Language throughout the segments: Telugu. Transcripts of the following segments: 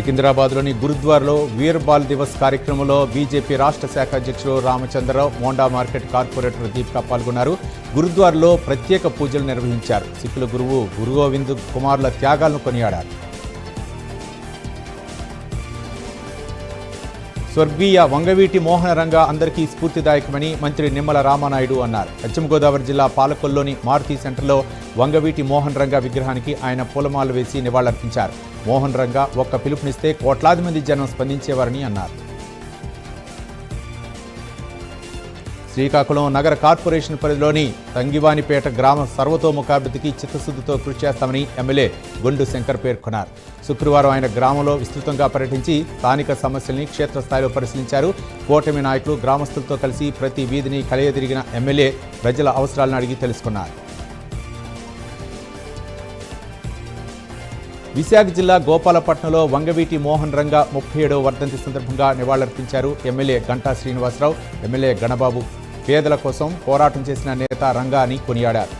సికింద్రాబాద్లోని గురుద్వారాలో వీర్ బాల్ దివస్ కార్యక్రమంలో బీజేపీ రాష్ట్ర శాఖ అధ్యక్షులు రామచంద్రరావు, మోండా మార్కెట్ కార్పొరేటర్ దీపిక పాల్గొన్నారు. గురుద్వారాలో ప్రత్యేక పూజలు నిర్వహించారు. సిక్కుల గురువు గురు గోవింద్ కుమార్ల త్యాగాలను కొనియాడారు. స్వర్గీయ వంగవీటి మోహన రంగ అందరికీ స్ఫూర్తిదాయకమని మంత్రి నిమ్మల రామానాయుడు అన్నారు. పశ్చిమ గోదావరి జిల్లా పాలకొల్లులోని మారుతి సెంటర్లో వంగవీటి మోహన్ రంగ విగ్రహానికి ఆయన పూలమాలలు వేసి నివాళులర్పించారు. మోహన్ రంగ ఒక్క పిలుపునిస్తే కోట్లాది మంది జనం స్పందించేవారని అన్నారు. శ్రీకాకుళం నగర కార్పొరేషన్ పరిధిలోని తంగివానిపేట గ్రామ సర్వతోముఖాభివృద్ధికి చిత్తశుద్ధితో కృషి చేస్తామని ఎమ్మెల్యే గొండు శంకర్ పేర్కొన్నారు. శుక్రవారం ఆయన గ్రామంలో విస్తృతంగా పర్యటించి స్థానిక సమస్యల్ని క్షేత్రస్థాయిలో పరిశీలించారు. కూటమి నాయకులు గ్రామస్తులతో కలిసి ప్రతి వీధిని కలయదిరిగిన ఎమ్మెల్యే ప్రజల అవసరాలను అడిగి తెలుసుకున్నారు. విశాఖ జిల్లా గోపాలపట్నంలో వంగవీటి మోహన్ రంగ 37వ వర్ధంతి సందర్భంగా నివాళులర్పించారు. ఎమ్మెల్యే గంటా శ్రీనివాసరావు, ఎమ్మెల్యే గణబాబు పేదల కోసం పోరాటం చేసిన నేత రంగా అని కొనియాడారు.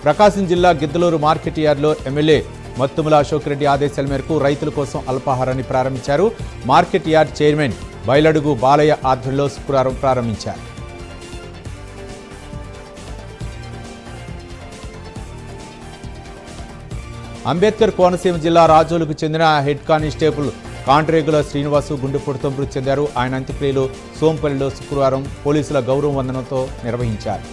ప్రకాశం జిల్లా గిద్దలూరు మార్కెట్ యార్డ్లో ఎమ్మెల్యే మత్తుముల అశోక్ రెడ్డి ఆదేశాల మేరకు రైతుల కోసం అల్పాహారాన్ని ప్రారంభించారు. మార్కెట్ యార్డ్ చైర్మన్ బయలడుగు బాలయ్య ఆధ్వర్యంలో శుక్రవారం ప్రారంభించారు. అంబేద్కర్ కోనసీమ జిల్లా రాజోలుకు చెందిన హెడ్ కానిస్టేబుల్ కాంట్రేగుల శ్రీనివాసు గుండెపోటుతో మృతి చెందారు. ఆయన అంత్యక్రియలు సోంపల్లిలో శుక్రవారం పోలీసుల గౌరవ వందనంతో నిర్వహించారు.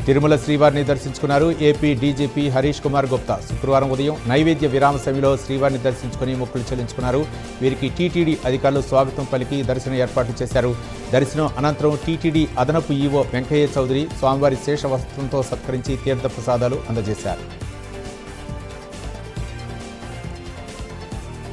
తిరుమల శ్రీవారిని దర్శించుకున్నారు. ఏపీ డీజీపీ హరీష్ కుమార్ గుప్తా శుక్రవారం ఉదయం నైవేద్య విరామ సమయంలో శ్రీవారిని దర్శించుకుని మొక్కులు చెల్లించుకున్నారు. వీరికి టీటీడీ అధికారులు స్వాగతం పలికి దర్శనం ఏర్పాట్లు చేశారు. దర్శనం అనంతరం టీటీడీ అదనపు ఈవో వెంకయ్య చౌదరి స్వామివారి శేష వస్త్రంతో సత్కరించి తీర్థ ప్రసాదాలు అందజేశారు.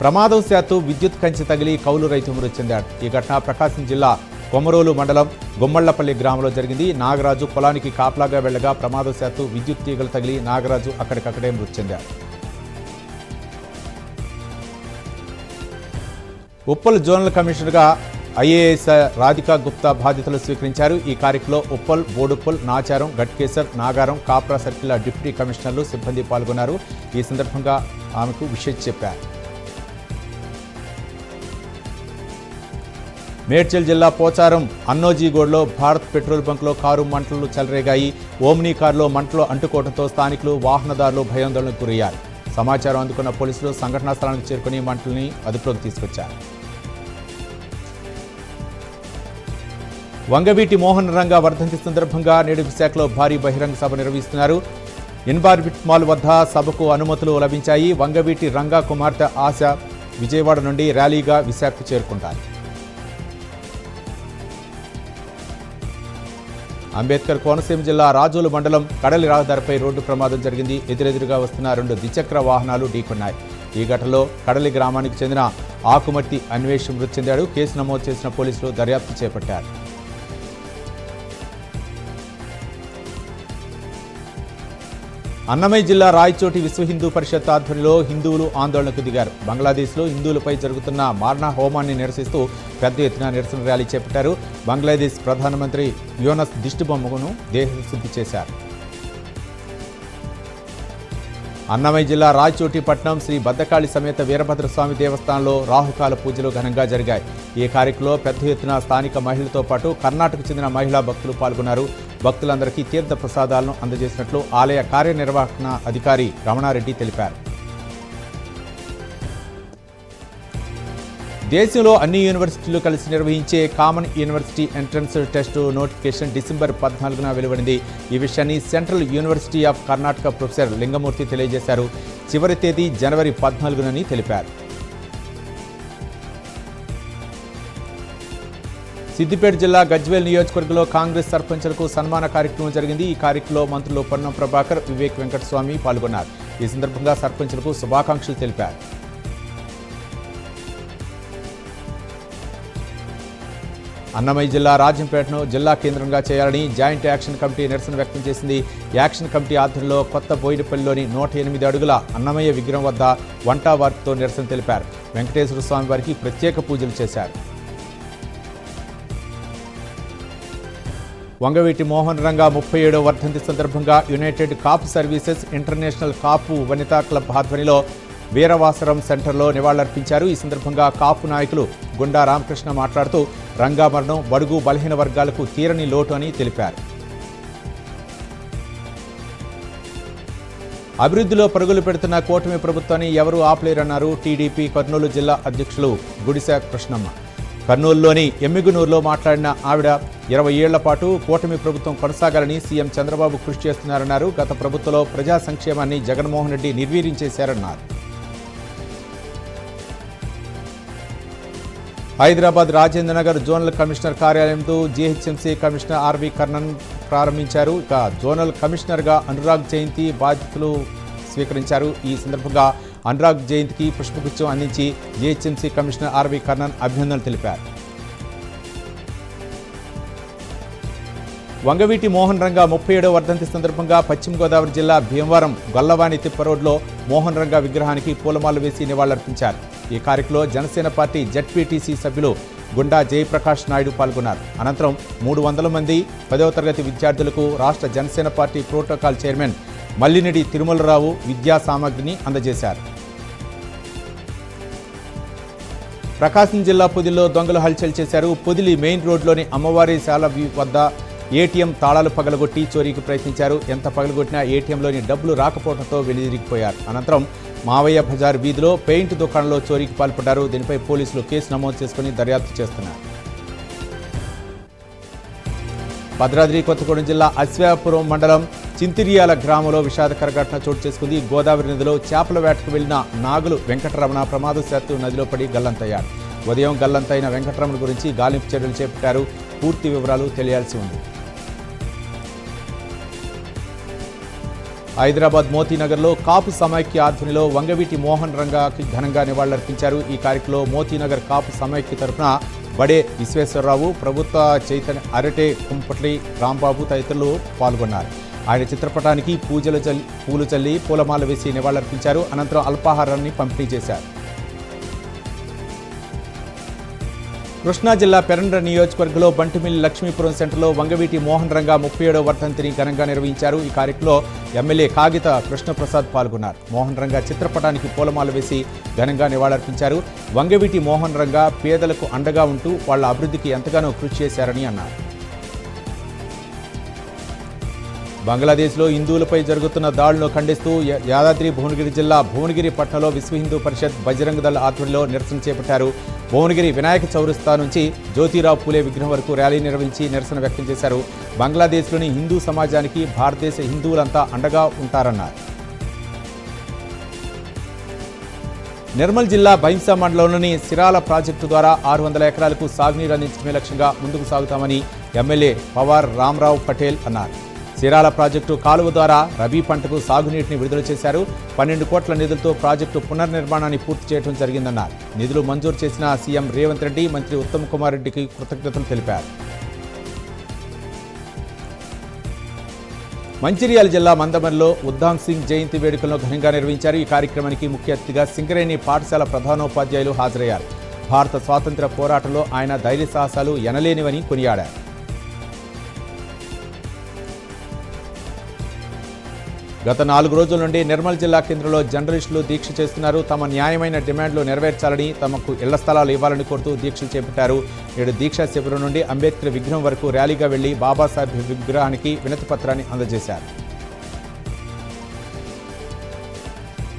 ప్రమాదవశాత్తు విద్యుత్ కంచె తగిలి కౌలు రైతు మృతి చెందాడు. ఈ ఘటన ప్రకాశం జిల్లా కొమరోలు మండలం గుమ్మళ్లపల్లి గ్రామంలో జరిగింది. నాగరాజు పొలానికి కాపలాగా వెళ్లగా ప్రమాదవశాత్తు విద్యుత్ తీగలు తగిలి నాగరాజు అక్కడికక్కడే మృతి చెందాడు. ఉప్పల్ జోనల్ కమిషనర్గా ఐఏఎస్ రాధికా గుప్తా బాధ్యతలు స్వీకరించారు. ఈ కార్యక్రమంలో ఉప్పల్, బోడుప్పల్, నాచారం, గట్కేసర్, నాగారం, కాప్రా సర్కిల్ డిప్యూటీ కమిషనర్లు, సిబ్బంది పాల్గొన్నారు. ఈ సందర్భంగా ఆమెకు విషయం చెప్పారు. మేడ్చల్ జిల్లా పోచారం అన్నోజీగూడలో భారత్ పెట్రోల్ బంక్లో కారు మంటలు చెలరేగాయి. ఓమ్నీ కారులో మంటలు అంటుకోవడంతో స్థానికులు, వాహనదారులు భయాందోళనకు గురయ్యారు. సమాచారం అందుకున్న పోలీసులు సంఘటనా స్థలానికి చేరుకుని మంటల్ని అదుపులోకి తీసుకొచ్చారు. వంగవీటి మోహన్ రంగ వర్ధంతి సందర్భంగా నేడు విశాఖలో భారీ బహిరంగ సభ నిర్వహిస్తున్నారు. ఇన్బార్బిట్ మాల్ వద్ద సభకు అనుమతులు లభించాయి. వంగవీటి రంగా కుమార్తె ఆశ విజయవాడ నుండి ర్యాలీగా విశాఖకు చేరుకుంటారు. అంబేద్కర్ కోనసీమ జిల్లా రాజోలు మండలం కడలి రహదారిపై రోడ్డు ప్రమాదం జరిగింది. ఎదురెదురుగా వస్తున్న 2 ద్విచక్ర వాహనాలు ఢీకొన్నాయి. ఈ ఘటనలో కడలి గ్రామానికి చెందిన ఆకుమర్తి అన్వేష్ మృతి చెందాడు. కేసు నమోదు చేసిన పోలీసులు దర్యాప్తు చేపట్టారు. అన్నమయ్య జిల్లా రాయచోటి విశ్వ హిందూ పరిషత్ ఆధ్వర్యంలో హిందువులు ఆందోళనకు దిగారు. బంగ్లాదేశ్లో హిందువులపై జరుగుతున్న మారణ హోమాన్ని నిరసిస్తూ పెద్ద ఎత్తున నిరసన ర్యాలీ చేపట్టారు. బంగ్లాదేశ్ ప్రధానమంత్రి యోనస్ దిష్టిబొమ్మను దేహశుద్ధి చేశారు. అన్నమయ్య జిల్లా రాయచోటి పట్టణం శ్రీ భద్రకాళి సమేత వీరభద్రస్వామి దేవస్థానంలో రాహుకాల పూజలు ఘనంగా జరిగాయి. ఈ కార్యక్రమంలో పెద్ద ఎత్తున స్థానిక మహిళలతో పాటు కర్ణాటకకు చెందిన మహిళా భక్తులు పాల్గొన్నారు. భక్తులందరికీ తీర్థ ప్రసాదాలను అందజేసినట్లు ఆలయ కార్యనిర్వహణ అధికారి రమణారెడ్డి తెలిపారు. దేశంలో అన్ని యూనివర్సిటీలు కలిసి నిర్వహించే common university entrance test notification December 14న వెలువడింది. ఈ విషయాన్ని central university of Karnataka professor Lingamurthy తెలియజేశారు. చివరి తేదీ జనవరి 14నని తెలిపారు. సిద్దిపేట జిల్లా గజ్వేల్ నియోజకవర్గంలో కాంగ్రెస్ సర్పంచులకు సన్మాన కార్యక్రమం జరిగింది. ఈ కార్యక్రమంలో మంత్రులు పొన్నం ప్రభాకర్, వివేక్ వెంకటస్వామి పాల్గొన్నారు. ఈ సందర్భంగా సర్పంచులకు శుభాకాంక్షలు తెలిపారు. అన్నమయ్య జిల్లా రాజంపేటను జిల్లా కేంద్రంగా చేయాలని జాయింట్ యాక్షన్ కమిటీ నిరసన వ్యక్తం చేసింది. యాక్షన్ కమిటీ ఆధ్వర్యంలో కొత్త బోయినపల్లిలోని 108 అడుగుల అన్నమయ్య విగ్రహం వద్ద వంటా వార్పుతో నిరసన తెలిపారు. వెంకటేశ్వర స్వామి వారికి ప్రత్యేక పూజలు చేశారు. వంగవీటి మోహన్ రంగా 37వ వర్ధంతి సందర్భంగా యునైటెడ్ కాపు సర్వీసెస్ ఇంటర్నేషనల్ కాపు వనితా క్లబ్ ఆధ్వర్యంలో వీరవాసరం సెంటర్లో నివాళులర్పించారు. ఈ సందర్భంగా కాపు నాయకులు గుండా రామకృష్ణ మాట్లాడుతూ రంగా మరణం బడుగు బలహీన వర్గాలకు తీరని లోటు అని తెలిపారు. అభివృద్ధిలో పరుగులు పెడుతున్న కూటమి ప్రభుత్వాన్ని ఎవరూ ఆపలేరన్నారు టీడీపీ కర్నూలు జిల్లా అధ్యక్షులు గుడిసె కృష్ణమ్మ. కర్నూలులోని ఎమ్మిగునూరులో మాట్లాడిన ఆవిడ 20 ఏళ్ల పాటు కూటమి ప్రభుత్వం కొనసాగాలని సీఎం చంద్రబాబు కృషి చేస్తున్నారన్నారు. గత ప్రభుత్వంలో ప్రజా సంక్షేమాన్ని జగన్మోహన్ రెడ్డి నిర్వీర్యం చేశారన్నారు. హైదరాబాద్ రాజేంద్రనగర్ జోనల్ కమిషనర్ కార్యాలయంతో జీహెచ్ఎంసీ కమిషనర్ ఆర్వి కర్ణన్ ప్రారంభించారు. ఇక జోనల్ కమిషనర్గా అనురాగ్ జయంతి బాధ్యతలు స్వీకరించారు. ఈ సందర్భంగా అనురాగ్ జయంతికి పుష్పగుచ్చం అందించి జీహెచ్ఎంసీ కమిషనర్ ఆర్వి కర్ణన్ అభినందనలు తెలిపారు. వంగవీటి మోహన్ రంగా 37వ వర్ధంతి సందర్భంగా పశ్చిమ గోదావరి జిల్లా భీమవరం గొల్లవాణి తిప్ప రోడ్లో మోహన్ రంగా విగ్రహానికి పూలమాలలు వేసి నివాళులర్పించారు. ఈ కార్యక్రమంలో జనసేన పార్టీ జెడ్పీటీసీ సభ్యులు గుండా జయప్రకాష్ నాయుడు పాల్గొన్నారు. అనంతరం 300 మంది 10వ తరగతి విద్యార్థులకు రాష్ట్ర Janasena party protocol chairman Mallinedi Tirumalarao విద్యా సామగ్రిని అందజేశారు. ప్రకాశం జిల్లా పొదిలిలో దొంగలు హల్చల్ చేశారు. పొదిలి మెయిన్ రోడ్లోని అమ్మవారి శాల వద్ద ఏటీఎం తాళాలు పగలగొట్టి చోరీకి ప్రయత్నించారు. ఎంత పగలగొట్టినా ఏటీఎంలోని డబ్బులు రాకపోవడంతో వెనుదిరిగిపోయారు. అనంతరం మావయ్య బజార్ వీధిలో పెయింట్ దుకాణంలో చోరీకి పాల్పడ్డారు. దీనిపై పోలీసులు కేసు నమోదు చేసుకుని దర్యాప్తు చేస్తున్నారు. భద్రాద్రి కొత్తగూడెం జిల్లా అశ్వాపురం మండలం చింతిరియాల గ్రామంలో విషాదకర ఘటన చోటు చేసుకుంది. గోదావరి నదిలో చేపల వేటకు వెళ్లిన నాగులు వెంకటరమణ ప్రమాదశాత్తు నదిలో పడి గల్లంతయ్యాడు. ఉదయం గల్లంతైన వెంకటరమణ గురించి గాలింపు చర్యలు చేపట్టారు. పూర్తి వివరాలు తెలియాల్సి ఉంది. హైదరాబాద్ మోతీనగర్లో కాపు సమైక్య ఆధ్వర్యంలో వంగవీటి మోహన్ రంగాకి ఘనంగా నివాళులర్పించారు. ఈ కార్యక్రమంలో మోతీనగర్ కాపు సమైక్య తరఫున బడే విశ్వేశ్వరరావు, ప్రభుత్వ చైతన్య అరటే కుంపట్లి రాంబాబు తదితరులు పాల్గొన్నారు. ఆయన చిత్రపటానికి పూలు చల్లి పూలమాల వేసి నివాళులర్పించారు. అనంతరం అల్పాహారాన్ని పంపిణీ చేశారు. కృష్ణా జిల్లా పెరండ్ర నియోజకవర్గంలో బంటిమిల్లి లక్ష్మీపురం సెంటర్లో వంగవీటి మోహన్ రంగా 37వ వర్ధంతిని ఘనంగా నిర్వహించారు. ఈ కార్యక్రమంలో ఎమ్మెల్యే కాగిత కృష్ణప్రసాద్ పాల్గొన్నారు. మోహన్ రంగా చిత్రపటానికి పూలమాల వేసి ఘనంగా నివాళులర్పించారు. వంగవీటి మోహన్ రంగా పేదలకు అండగా ఉంటూ వాళ్ల అభివృద్ధికి ఎంతగానో కృషి చేశారని అన్నారు. బంగ్లాదేశ్లో హిందువులపై జరుగుతున్న దాడులను ఖండిస్తూ యాదాద్రి భువనగిరి జిల్లా భువనగిరి పట్టణంలో విశ్వ హిందూ పరిషత్ బజరంగ దళ ఆధ్వర్యంలో నిరసన చేపట్టారు. భువనగిరి వినాయక చౌరస్తా నుంచి జ్యోతిరావు పూలే విగ్రహం వరకు ర్యాలీ నిర్వహించి నిరసన వ్యక్తం చేశారు. బంగ్లాదేశ్లోని హిందూ సమాజానికి భారతదేశ హిందువులంతా అండగా ఉంటారన్నారు. నిర్మల్ జిల్లా బైంసా మండలంలోని సిరాల ప్రాజెక్టు ద్వారా 600 ఎకరాలకు సాగునీరు అందించడమే లక్ష్యంగా ముందుకు సాగుతామని ఎమ్మెల్యే పవార్ రామ్రావు పటేల్ అన్నారు. సిరాల ప్రాజెక్టు కాలువ ద్వారా రబీ పంటకు సాగునీటిని విడుదల చేశారు. 12 కోట్ల నిధులతో ప్రాజెక్టు పునర్నిర్మాణాన్ని పూర్తి చేయడం జరిగిందన్నారు. నిధులు మంజూరు చేసిన సీఎం రేవంత్ రెడ్డి, మంత్రి ఉత్తమ్ కుమార్ రెడ్డికి కృతజ్ఞతలు తెలిపారు. మంచిర్యాల జిల్లా మందమరిలో ఉద్దాం సింగ్ జయంతి వేడుకలను ఘనంగా నిర్వహించారు. ఈ కార్యక్రమానికి ముఖ్య అతిథిగా సింగరేణి పాఠశాల ప్రధానోపాధ్యాయులు హాజరయ్యారు. భారత స్వాతంత్ర్య పోరాటంలో ఆయన ధైర్య సాహసాలు ఎనలేనివని కొనియాడారు. గత 4 రోజుల నుండి నిర్మల్ జిల్లా కేంద్రంలో జర్నలిస్టులు దీక్ష చేస్తున్నారు. తమ న్యాయమైన డిమాండ్లు నెరవేర్చాలని, తమకు ఇళ్ల స్థలాలు ఇవ్వాలని కోరుతూ దీక్షలు చేపట్టారు. నేడు దీక్షా శిబిరం నుండి అంబేద్కర్ విగ్రహం వరకు ర్యాలీగా వెళ్లి బాబాసాహెబ్ విగ్రహానికి వినతి పత్రాన్ని అందజేశారు.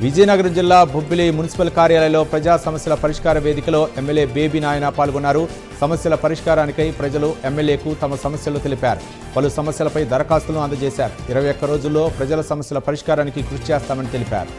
విజయనగరం జిల్లా బొబ్బిలి మున్సిపల్ కార్యాలయంలో ప్రజా సమస్యల పరిష్కార వేదికలో ఎమ్మెల్యే బేబీ నాయన పాల్గొన్నారు. సమస్యల పరిష్కారానికై ప్రజలు ఎమ్మెల్యేకు తమ సమస్యలు తెలిపారు. పలు సమస్యలపై దరఖాస్తులను అందజేశారు. 21 రోజుల్లో ప్రజల సమస్యల పరిష్కారానికి కృషి చేస్తామని తెలిపారు.